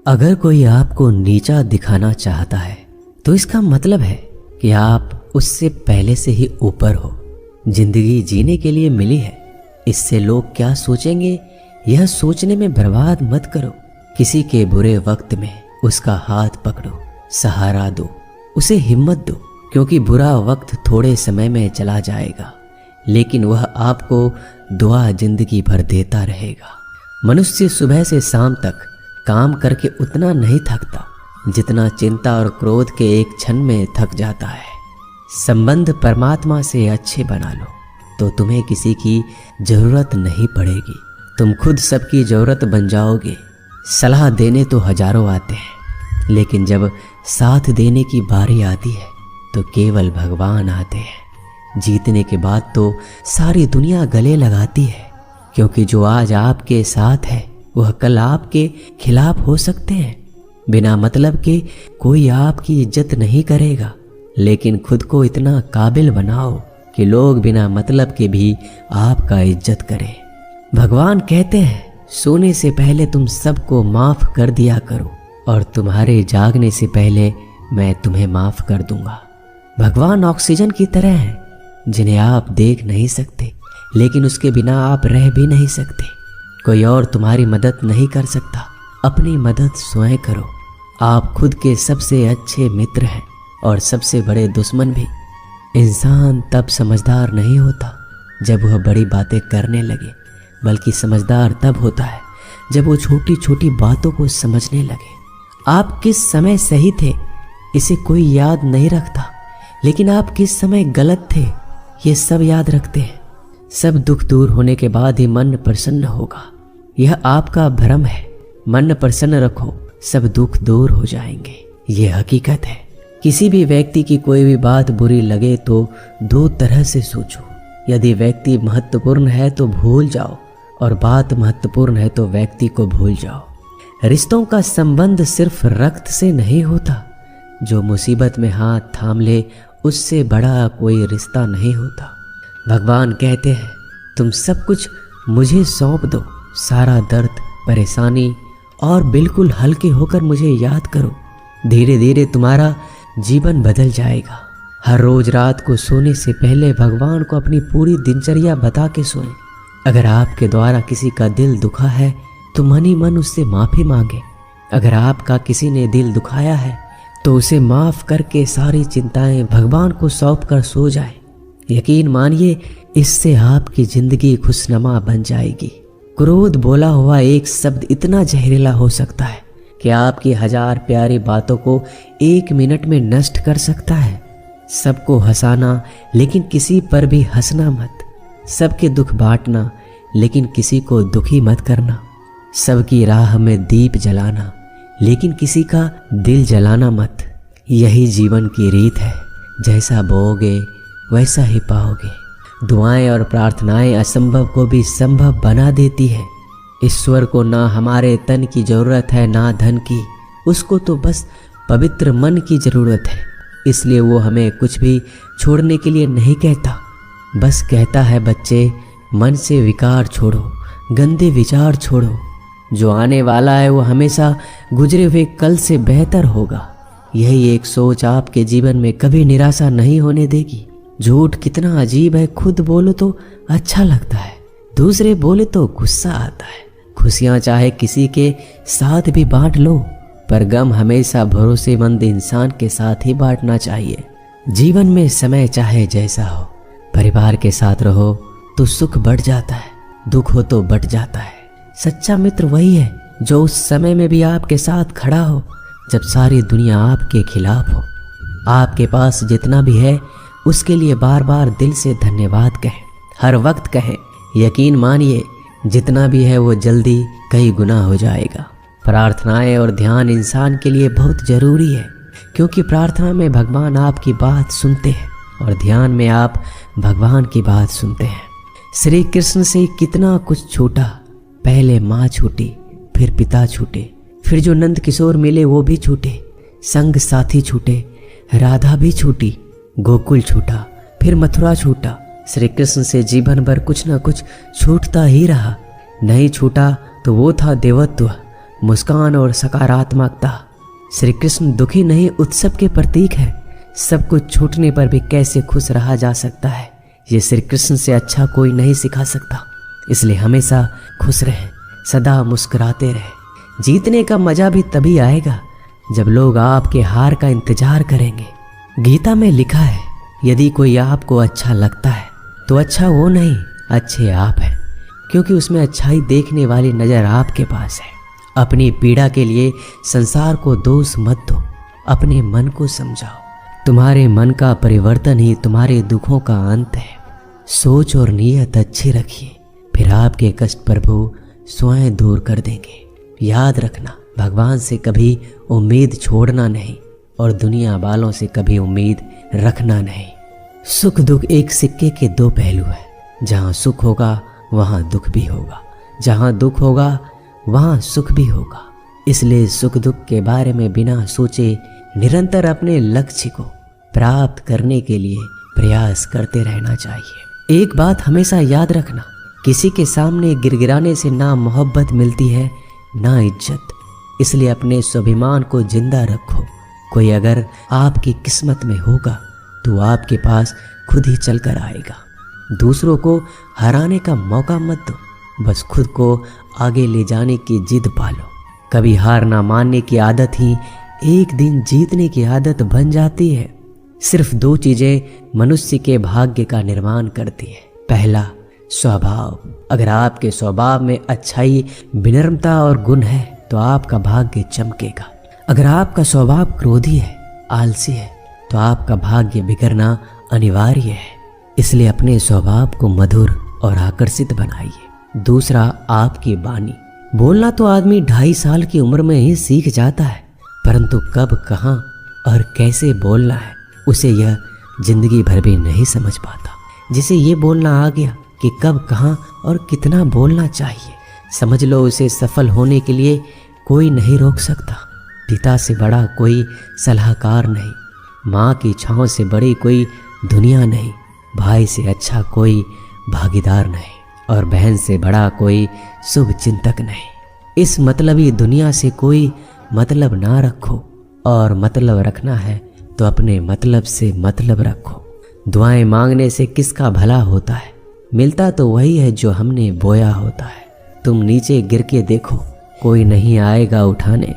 अगर कोई आपको नीचा दिखाना चाहता है तो इसका मतलब है कि आप उससे पहले से ही ऊपर हो। जिंदगी जीने के लिए मिली है, इससे लोग क्या सोचेंगे यह सोचने में बर्बाद मत करो। किसी के बुरे वक्त में उसका हाथ पकड़ो, सहारा दो, उसे हिम्मत दो, क्योंकि बुरा वक्त थोड़े समय में चला जाएगा लेकिन वह आपको दुआ जिंदगी भर देता रहेगा। मनुष्य सुबह से शाम तक काम करके उतना नहीं थकता जितना चिंता और क्रोध के एक क्षण में थक जाता है। संबंध परमात्मा से अच्छे बना लो तो तुम्हें किसी की जरूरत नहीं पड़ेगी, तुम खुद सबकी जरूरत बन जाओगे। सलाह देने तो हजारों आते हैं लेकिन जब साथ देने की बारी आती है तो केवल भगवान आते हैं। जीतने के बाद तो सारी दुनिया गले लगाती है, क्योंकि जो आज आपके साथ है वह कल आपके खिलाफ हो सकते हैं। बिना मतलब के कोई आपकी इज्जत नहीं करेगा, लेकिन खुद को इतना काबिल बनाओ कि लोग बिना मतलब के भी आपका इज्जत करें। भगवान कहते हैं सोने से पहले तुम सबको माफ कर दिया करो और तुम्हारे जागने से पहले मैं तुम्हें माफ कर दूंगा। भगवान ऑक्सीजन की तरह है जिन्हें आप देख नहीं सकते लेकिन उसके बिना आप रह भी नहीं सकते। कोई और तुम्हारी मदद नहीं कर सकता, अपनी मदद स्वयं करो। आप खुद के सबसे अच्छे मित्र हैं और सबसे बड़े दुश्मन भी। इंसान तब समझदार नहीं होता जब वह बड़ी बातें करने लगे, बल्कि समझदार तब होता है जब वो छोटी छोटी बातों को समझने लगे। आप किस समय सही थे इसे कोई याद नहीं रखता, लेकिन आप किस समय गलत थे ये सब याद रखते हैं। सब दुख दूर होने के बाद ही मन प्रसन्न होगा, यह आपका भ्रम है। मन प्रसन्न रखो, सब दुख दूर हो जाएंगे, ये हकीकत है। किसी भी व्यक्ति की कोई भी बात बुरी लगे तो दो तरह से सोचो। यदि व्यक्ति महत्वपूर्ण है तो भूल जाओ और बात महत्वपूर्ण है तो व्यक्ति को भूल जाओ। रिश्तों का संबंध सिर्फ रक्त से नहीं होता, जो मुसीबत में हाथ थाम ले उससे बड़ा कोई रिश्ता नहीं होता। भगवान कहते हैं तुम सब कुछ मुझे सौंप दो, सारा दर्द परेशानी, और बिल्कुल हल्के होकर मुझे याद करो। धीरे धीरे तुम्हारा जीवन बदल जाएगा। हर रोज रात को सोने से पहले भगवान को अपनी पूरी दिनचर्या बता के सोएं। अगर आपके द्वारा किसी का दिल दुखा है तो मन ही मन उससे माफ़ी मांगे। अगर आपका किसी ने दिल दुखाया है तो उसे माफ़ करके सारी चिंताएं भगवान को सौंप कर सो जाए। यकीन मानिए इससे आपकी जिंदगी खुशनुमा बन जाएगी। क्रोध बोला हुआ एक शब्द इतना जहरीला हो सकता है कि आपकी हजार प्यारी बातों को एक मिनट में नष्ट कर सकता है। सबको हंसाना लेकिन किसी पर भी हंसना मत। सबके दुख बांटना लेकिन किसी को दुखी मत करना। सबकी राह में दीप जलाना लेकिन किसी का दिल जलाना मत। यही जीवन की रीत है, जैसा बोओगे वैसा ही पाओगे। दुआएं और प्रार्थनाएं असंभव को भी संभव बना देती है। ईश्वर को ना हमारे तन की जरूरत है ना धन की, उसको तो बस पवित्र मन की जरूरत है। इसलिए वो हमें कुछ भी छोड़ने के लिए नहीं कहता, बस कहता है बच्चे मन से विकार छोड़ो, गंदे विचार छोड़ो। जो आने वाला है वो हमेशा गुजरे हुए कल से बेहतर होगा। यही एक सोच आपके जीवन में कभी निराशा नहीं होने देगी। झूठ कितना अजीब है, खुद बोलो तो अच्छा लगता है, दूसरे बोले तो गुस्सा आता है। खुशियां चाहे किसी के साथ भी बांट लो, पर गम हमेशा भरोसेमंद इंसान के साथ ही बांटना चाहिए। जीवन में समय चाहे जैसा हो, परिवार के साथ रहो तो सुख बढ़ जाता है, दुख हो तो बढ़ जाता है। सच्चा मित्र वही है जो उस समय में भी आपके साथ खड़ा हो जब सारी दुनिया आपके खिलाफ हो। आपके पास जितना भी है उसके लिए बार बार दिल से धन्यवाद कहें, हर वक्त कहें। यकीन मानिए जितना भी है वो जल्दी कई गुना हो जाएगा। प्रार्थनाएं और ध्यान इंसान के लिए बहुत जरूरी है, क्योंकि प्रार्थना में भगवान आपकी बात सुनते हैं और ध्यान में आप भगवान की बात सुनते हैं। श्री कृष्ण से कितना कुछ छूटा, पहले माँ छूटी, फिर पिता छूटे, फिर जो नंद किशोर मिले वो भी छूटे, संग साथी छूटे, राधा भी छूटी, गोकुल छूटा, फिर मथुरा छूटा। श्री कृष्ण से जीवन भर कुछ ना कुछ छूटता ही रहा। नहीं छूटा तो वो था देवत्व, मुस्कान और सकारात्मकता। श्री कृष्ण दुखी नहीं उत्सव के प्रतीक है। सब कुछ छूटने पर भी कैसे खुश रहा जा सकता है, ये श्री कृष्ण से अच्छा कोई नहीं सिखा सकता। इसलिए हमेशा खुश रहें, सदा मुस्कुराते रहें। जीतने का मजा भी तभी आएगा जब लोग आपके हार का इंतजार करेंगे। गीता में लिखा है, यदि कोई आपको अच्छा लगता है तो अच्छा वो नहीं, अच्छे आप हैं, क्योंकि उसमें अच्छाई देखने वाली नज़र आपके पास है। अपनी पीड़ा के लिए संसार को दोष मत दो, अपने मन को समझाओ। तुम्हारे मन का परिवर्तन ही तुम्हारे दुखों का अंत है। सोच और नीयत अच्छी रखिए, फिर आपके कष्ट प्रभु स्वयं दूर कर देंगे। याद रखना, भगवान से कभी उम्मीद छोड़ना नहीं और दुनिया वालों से कभी उम्मीद रखना नहीं। सुख दुख एक सिक्के के दो पहलू हैं। जहाँ सुख होगा वहाँ दुख भी होगा, जहाँ दुख होगा वहाँ सुख भी होगा। इसलिए सुख दुख के बारे में बिना सोचे निरंतर अपने लक्ष्य को प्राप्त करने के लिए प्रयास करते रहना चाहिए। एक बात हमेशा याद रखना, किसी के सामने गिड़गिड़ाने से ना मोहब्बत मिलती है ना इज्जत। इसलिए अपने स्वाभिमान को जिंदा रखो। कोई अगर आपकी किस्मत में होगा तो आपके पास खुद ही चल कर आएगा। दूसरों को हराने का मौका मत दो, बस खुद को आगे ले जाने की जिद पालो। कभी हार ना मानने की आदत ही एक दिन जीतने की आदत बन जाती है। सिर्फ दो चीजें मनुष्य के भाग्य का निर्माण करती है। पहला, स्वभाव। अगर आपके स्वभाव में अच्छाई, विनम्रता और गुण है तो आपका भाग्य चमकेगा। अगर आपका स्वभाव क्रोधी है, आलसी है, तो आपका भाग्य बिगड़ना अनिवार्य है। इसलिए अपने स्वभाव को मधुर और आकर्षित बनाइए। दूसरा, आपकी वाणी। बोलना तो आदमी 2.5 साल की उम्र में ही सीख जाता है, परंतु कब, कहाँ और कैसे बोलना है उसे यह जिंदगी भर भी नहीं समझ पाता। जिसे ये बोलना आ गया कि कब, कहाँ और कितना बोलना चाहिए, समझ लो उसे सफल होने के लिए कोई नहीं रोक सकता। पिता से बड़ा कोई सलाहकार नहीं, माँ की छाँव से बड़ी कोई दुनिया नहीं, भाई से अच्छा कोई भागीदार नहीं और बहन से बड़ा कोई शुभ चिंतक नहीं। इस मतलबी दुनिया से कोई मतलब ना रखो, और मतलब रखना है तो अपने मतलब से मतलब रखो। दुआएं मांगने से किसका भला होता है, मिलता तो वही है जो हमने बोया होता है। तुम नीचे गिर के देखो, कोई नहीं आएगा उठाने।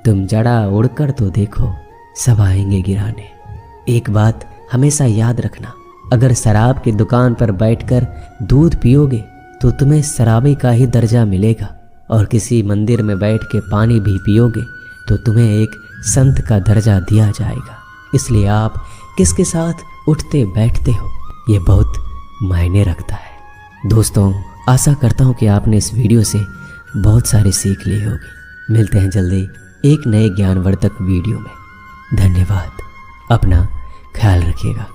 तुम जड़ा उड़कर तो देखो, सब आएंगे गिराने। एक बात हमेशा याद रखना, अगर शराब की दुकान पर बैठकर दूध पियोगे तो तुम्हें शराबी का ही दर्जा मिलेगा, और किसी मंदिर में बैठ के पानी भी पियोगे तो तुम्हें एक संत का दर्जा दिया जाएगा। इसलिए आप किसके साथ उठते बैठते हो ये बहुत मायने रखता है। दोस्तों, आशा करता हूँ कि आपने इस वीडियो से बहुत सारी सीख ली होगी। मिलते हैं जल्दी एक नए ज्ञानवर्धक वीडियो में। धन्यवाद। अपना ख्याल रखिएगा।